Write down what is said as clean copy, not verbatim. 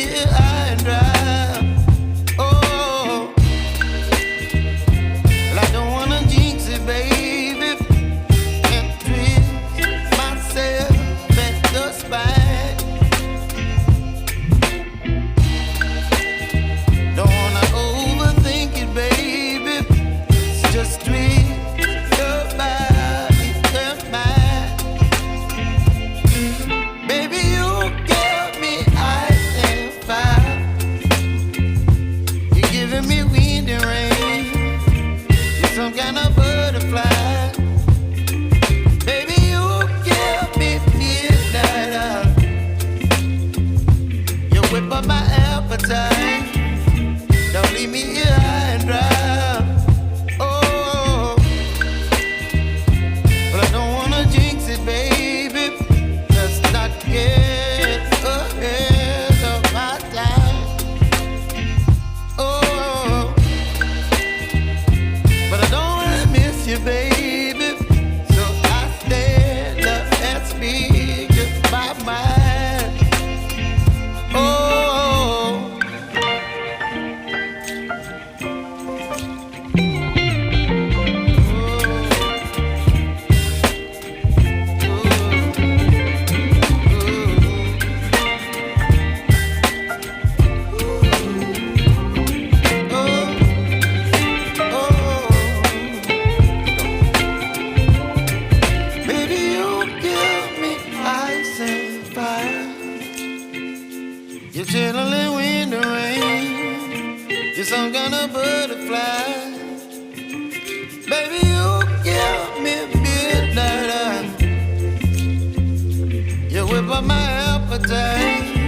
here high and dry. Oh, well, I don't wanna jinx it, baby, and twist myself at the spine. Don't wanna overthink it, baby. It's just twist your body and mine. Baby, you give me ice and fire. You're giving me wind and rain. You're some kind of butterfly. Baby, you give me midnight. You whip up my appetite. Don't leave me here high and dry. Oh, but I don't wanna jinx it, baby. Let's not get ahead of my time. Oh, but I don't wanna miss you, baby. So I stand up and speak just my mind. Oh. You're chilling wind and rain. You're some kind of butterfly. Baby, you give me midnight. You whip up my appetite.